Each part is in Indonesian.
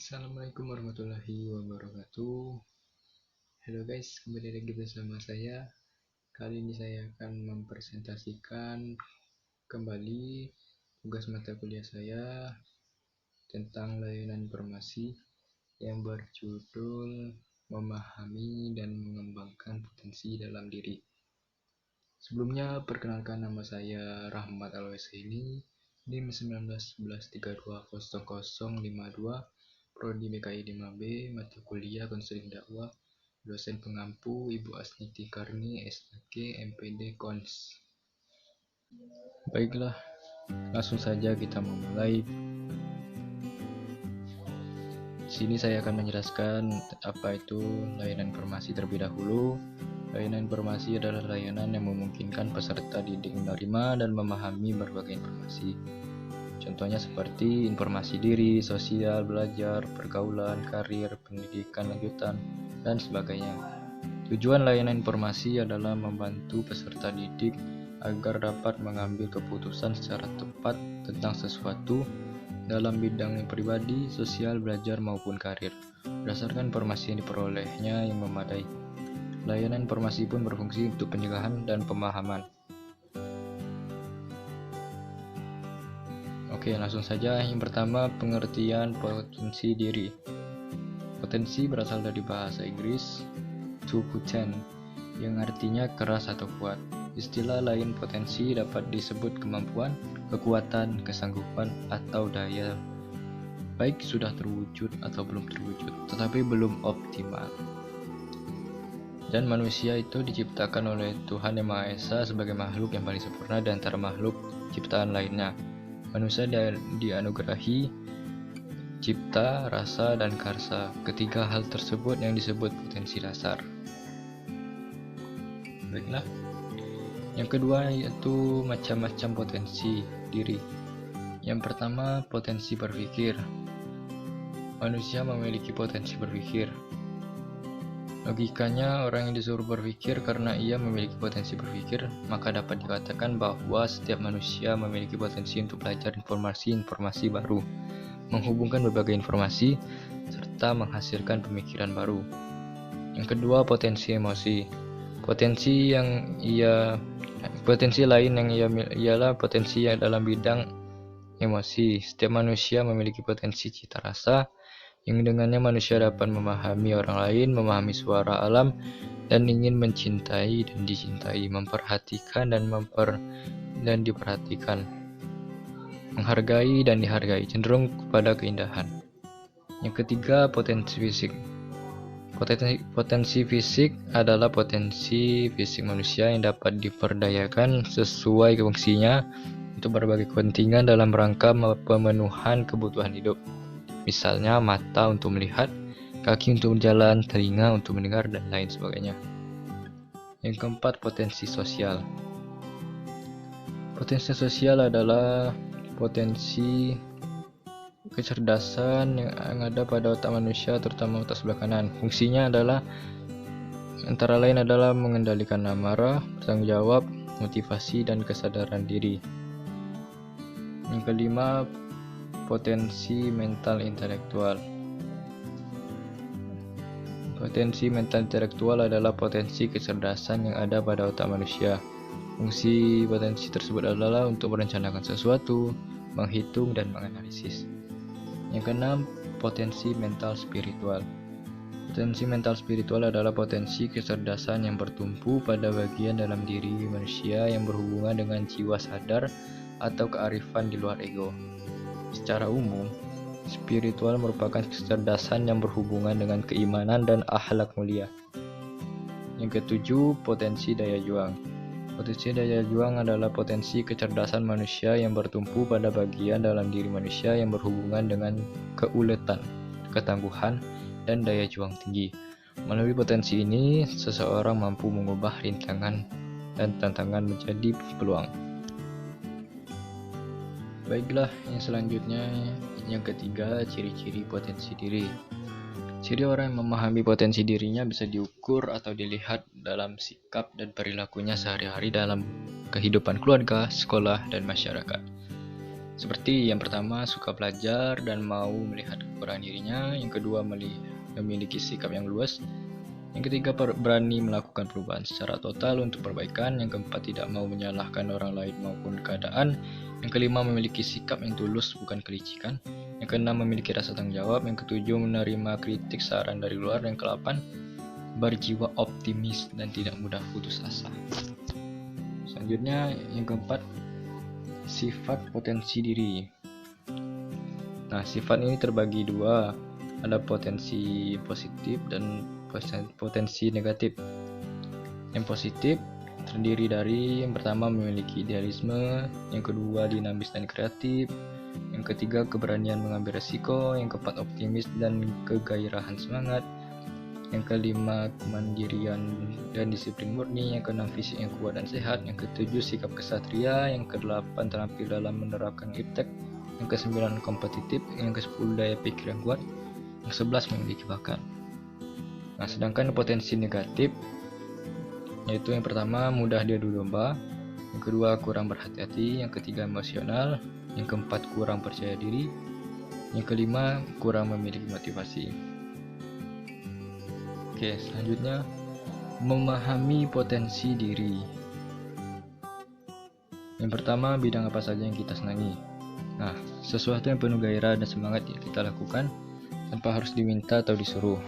Assalamualaikum warahmatullahi wabarakatuh. Halo guys, kembali lagi bersama saya. Kali ini saya akan mempresentasikan kembali tugas mata kuliah saya tentang layanan informasi yang berjudul Memahami dan Mengembangkan Potensi Dalam Diri. Sebelumnya, perkenalkan, nama saya Rahmat Alwaiseni, NIM 1911320052, Prodi BKI 5B, mata kuliah konseling dakwah, dosen pengampu Ibu Asniti Karni, SAK, MPD Kons. Baiklah, langsung saja kita memulai. Di sini saya akan menjelaskan apa itu layanan informasi terlebih dahulu. Layanan informasi adalah layanan yang memungkinkan peserta didik menerima dan memahami berbagai informasi. Contohnya seperti informasi diri, sosial, belajar, pergaulan, karir, pendidikan lanjutan, dan sebagainya. Tujuan layanan informasi adalah membantu peserta didik agar dapat mengambil keputusan secara tepat tentang sesuatu dalam bidang pribadi, sosial, belajar, maupun karir, berdasarkan informasi yang diperolehnya yang memadai. Layanan informasi pun berfungsi untuk pencegahan dan pemahaman. Oke, langsung saja. Yang pertama, pengertian potensi diri. Potensi berasal dari bahasa Inggris to potent, yang artinya keras atau kuat. Istilah lain potensi dapat disebut kemampuan, kekuatan, kesanggupan, atau daya, baik sudah terwujud atau belum terwujud, tetapi belum optimal. Dan manusia itu diciptakan oleh Tuhan Yang Maha Esa sebagai makhluk yang paling sempurna di antara makhluk ciptaan lainnya. Manusia dianugerahi cipta, rasa, dan karsa. Ketiga hal tersebut yang disebut potensi dasar. Baiklah. Yang kedua yaitu macam-macam potensi diri. Yang pertama, potensi berpikir. Manusia memiliki potensi berpikir. Logikanya, orang yang disuruh berpikir karena ia memiliki potensi berpikir, maka dapat dikatakan bahwa setiap manusia memiliki potensi untuk belajar informasi-informasi baru, menghubungkan berbagai informasi, serta menghasilkan pemikiran baru. Yang kedua, potensi emosi. Potensi lain yang ialah potensi yang dalam bidang emosi. Setiap manusia memiliki potensi cita rasa, yang dengannya manusia dapat memahami orang lain, memahami suara alam, dan ingin mencintai dan dicintai, memperhatikan dan diperhatikan, menghargai dan dihargai, cenderung kepada keindahan. Yang ketiga, potensi fisik. Potensi fisik adalah potensi fisik manusia yang dapat diperdayakan sesuai fungsinya untuk berbagai kepentingan dalam rangka pemenuhan kebutuhan hidup. Misalnya mata untuk melihat, kaki untuk berjalan, telinga untuk mendengar, dan lain sebagainya. Yang keempat, potensi sosial. Potensi sosial adalah potensi kecerdasan yang ada pada otak manusia, terutama otak sebelah kanan. Fungsinya adalah antara lain adalah mengendalikan amarah, bertanggung jawab, motivasi, dan kesadaran diri. Yang kelima, potensi mental intelektual. Potensi mental intelektual adalah potensi kecerdasan yang ada pada otak manusia. Fungsi potensi tersebut adalah untuk merencanakan sesuatu, menghitung, dan menganalisis. Yang keenam, potensi mental spiritual. Potensi mental spiritual adalah potensi kecerdasan yang bertumpu pada bagian dalam diri manusia yang berhubungan dengan jiwa sadar atau kearifan di luar ego. Secara umum, spiritual merupakan kecerdasan yang berhubungan dengan keimanan dan akhlak mulia. Yang ketujuh, potensi daya juang. Potensi daya juang adalah potensi kecerdasan manusia yang bertumpu pada bagian dalam diri manusia yang berhubungan dengan keuletan, ketangguhan, dan daya juang tinggi. Melalui potensi ini, seseorang mampu mengubah rintangan dan tantangan menjadi peluang. Baiklah, yang selanjutnya, yang ketiga, ciri-ciri potensi diri. Ciri orang yang memahami potensi dirinya bisa diukur atau dilihat dalam sikap dan perilakunya sehari-hari dalam kehidupan keluarga, sekolah, dan masyarakat. Seperti yang pertama, suka belajar dan mau melihat kekurangan dirinya. Yang kedua, memiliki sikap yang luas. Yang ketiga, berani melakukan perubahan secara total untuk perbaikan. Yang keempat, tidak mau menyalahkan orang lain maupun keadaan. Yang kelima, memiliki sikap yang tulus, bukan kelicikan. Yang keenam, memiliki rasa tanggung jawab. Yang ketujuh, menerima kritik saran dari luar. Yang kedelapan, berjiwa optimis dan tidak mudah putus asa. Selanjutnya, yang keempat, sifat potensi diri. Nah, sifat ini terbagi dua, ada potensi positif dan potensi negatif. Yang positif terdiri dari yang pertama memiliki idealisme, yang kedua dinamis dan kreatif, yang ketiga keberanian mengambil resiko, yang keempat optimis dan kegairahan semangat, yang kelima kemandirian dan disiplin murni, yang keenam fisik yang kuat dan sehat, yang ketujuh sikap kesatria, yang kedelapan terampil dalam menerapkan iptek, yang kesembilan kompetitif, yang kesepuluh daya pikir yang kuat, yang 11 memiliki bakat. Nah, sedangkan potensi negatif yaitu yang pertama mudah diadu domba, yang kedua kurang berhati-hati, yang ketiga emosional, yang keempat kurang percaya diri, yang kelima kurang memiliki motivasi. Oke, selanjutnya memahami potensi diri. Yang pertama, bidang apa saja yang kita senangi. Nah, sesuatu yang penuh gairah dan semangat yang kita lakukan tanpa harus diminta atau disuruh,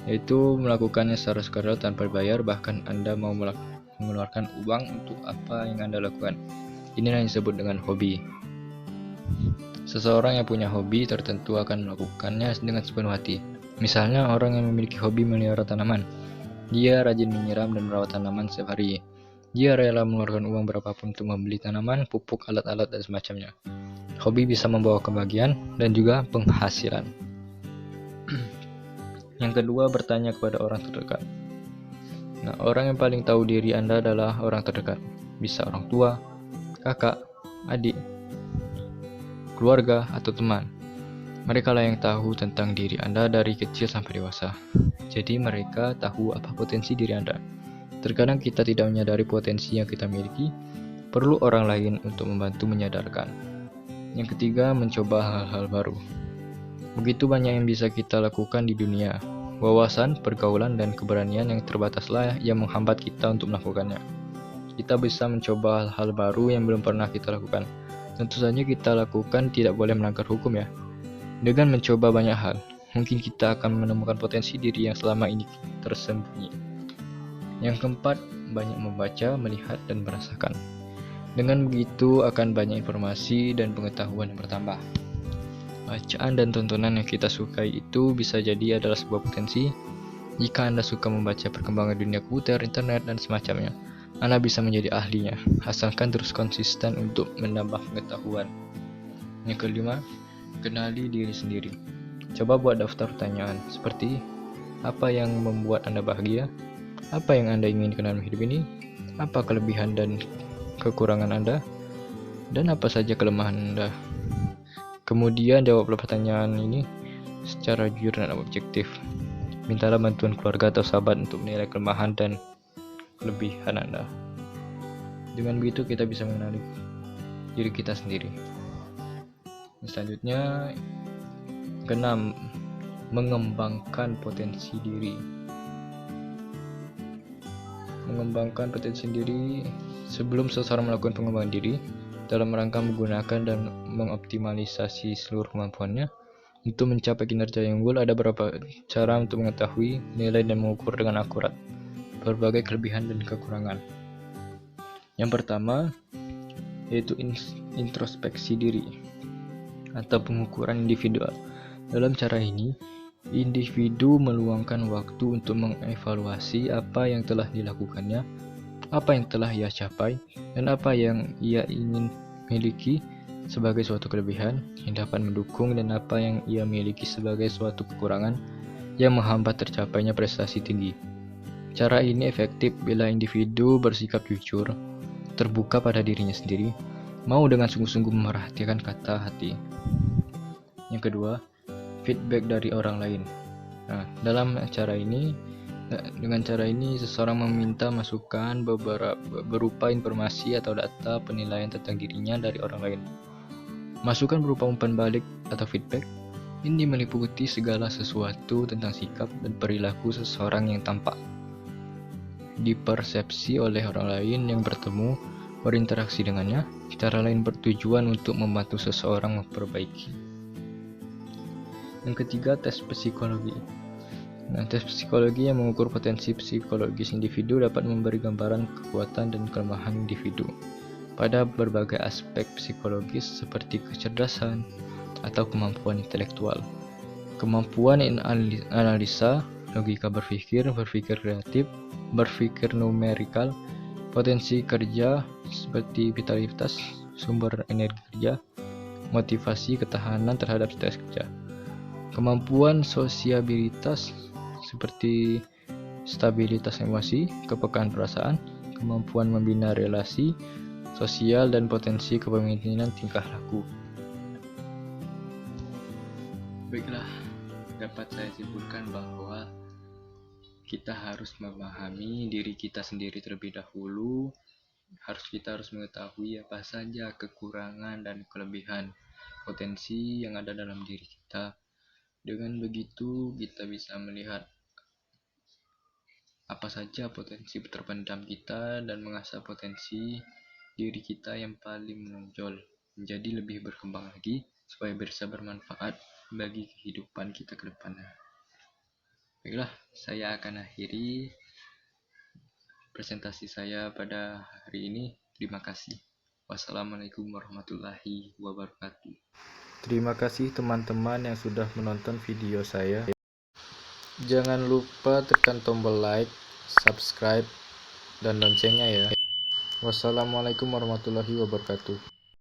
yaitu melakukannya secara sukarela tanpa dibayar, bahkan Anda mau mengeluarkan uang untuk apa yang Anda lakukan. Inilah yang disebut dengan hobi. Seseorang yang punya hobi tertentu akan melakukannya dengan sepenuh hati. Misalnya orang yang memiliki hobi melihara tanaman, dia rajin menyiram dan merawat tanaman setiap hari. Dia rela mengeluarkan uang berapapun untuk membeli tanaman, pupuk, alat-alat, dan semacamnya. Hobi bisa membawa kebahagiaan dan juga penghasilan. Yang kedua, bertanya kepada orang terdekat. Nah, orang yang paling tahu diri Anda adalah orang terdekat. Bisa orang tua, kakak, adik, keluarga, atau teman. Mereka lah yang tahu tentang diri Anda dari kecil sampai dewasa. Jadi mereka tahu apa potensi diri Anda. Terkadang kita tidak menyadari potensi yang kita miliki, perlu orang lain untuk membantu menyadarkan. Yang ketiga, mencoba hal-hal baru. Begitu banyak yang bisa kita lakukan di dunia. Wawasan, pergaulan, dan keberanian yang terbataslah yang menghambat kita untuk melakukannya. Kita bisa mencoba hal-hal baru yang belum pernah kita lakukan. Tentu saja kita lakukan tidak boleh melanggar hukum ya. Dengan mencoba banyak hal, mungkin kita akan menemukan potensi diri yang selama ini tersembunyi. Yang keempat, banyak membaca, melihat, dan merasakan. Dengan begitu akan banyak informasi dan pengetahuan yang bertambah. Bacaan dan tontonan yang kita sukai itu bisa jadi adalah sebuah potensi. Jika Anda suka membaca perkembangan dunia komputer, internet, dan semacamnya, Anda bisa menjadi ahlinya, asalkan terus konsisten untuk menambah pengetahuan. Yang kelima, kenali diri sendiri. Coba buat daftar pertanyaan seperti apa yang membuat Anda bahagia, apa yang Anda inginkan dalam hidup ini, apa kelebihan dan kekurangan Anda, dan apa saja kelemahan Anda. Kemudian jawablah pertanyaan ini secara jujur dan objektif. Mintalah bantuan keluarga atau sahabat untuk menilai kelemahan dan kelebihan Anda. Dengan begitu kita bisa mengenali diri kita sendiri. Selanjutnya, keenam, mengembangkan potensi diri. Mengembangkan potensi diri. Sebelum seseorang melakukan pengembangan diri dalam rangka menggunakan dan mengoptimalisasi seluruh kemampuannya untuk mencapai kinerja yang unggul, ada beberapa cara untuk mengetahui, nilai, dan mengukur dengan akurat berbagai kelebihan dan kekurangan. Yang pertama yaitu introspeksi diri atau pengukuran individual. Dalam cara ini, individu meluangkan waktu untuk mengevaluasi apa yang telah dilakukannya, apa yang telah ia capai, dan apa yang ia ingin miliki sebagai suatu kelebihan yang dapat mendukung, dan apa yang ia miliki sebagai suatu kekurangan yang menghambat tercapainya prestasi tinggi. Cara ini efektif bila individu bersikap jujur, terbuka pada dirinya sendiri, mau dengan sungguh-sungguh memperhatikan kata hati. Yang kedua, feedback dari orang lain. Nah, dalam acara ini, Nah, dengan cara ini, seseorang meminta masukan berupa informasi atau data penilaian tentang dirinya dari orang lain. Masukan berupa umpan balik atau feedback ini meliputi segala sesuatu tentang sikap dan perilaku seseorang yang tampak dipersepsi oleh orang lain yang bertemu, berinteraksi dengannya, secara lain bertujuan untuk membantu seseorang memperbaiki. Yang ketiga, tes psikologi. Nah, tes psikologi yang mengukur potensi psikologis individu dapat memberi gambaran kekuatan dan kelemahan individu pada berbagai aspek psikologis seperti kecerdasan atau kemampuan intelektual, kemampuan analisa, logika berpikir, berpikir kreatif, berpikir numerikal, potensi kerja seperti vitalitas, sumber energi kerja, motivasi, ketahanan terhadap stres kerja, kemampuan sosiabilitas seperti stabilitas emosi, kepekaan perasaan, kemampuan membina relasi sosial, dan potensi kepemimpinan tingkah laku. Baiklah, dapat saya simpulkan bahwa kita harus memahami diri kita sendiri terlebih dahulu. Kita harus mengetahui apa saja kekurangan dan kelebihan potensi yang ada dalam diri kita. Dengan begitu, kita bisa melihat apa saja potensi terpendam kita dan mengasah potensi diri kita yang paling menonjol menjadi lebih berkembang lagi supaya bisa bermanfaat bagi kehidupan kita ke depannya. Baiklah, saya akan akhiri presentasi saya pada hari ini. Terima kasih. Wassalamualaikum warahmatullahi wabarakatuh. Terima kasih teman-teman yang sudah menonton video saya. Jangan lupa tekan tombol like, subscribe, dan loncengnya ya. Wassalamualaikum warahmatullahi wabarakatuh.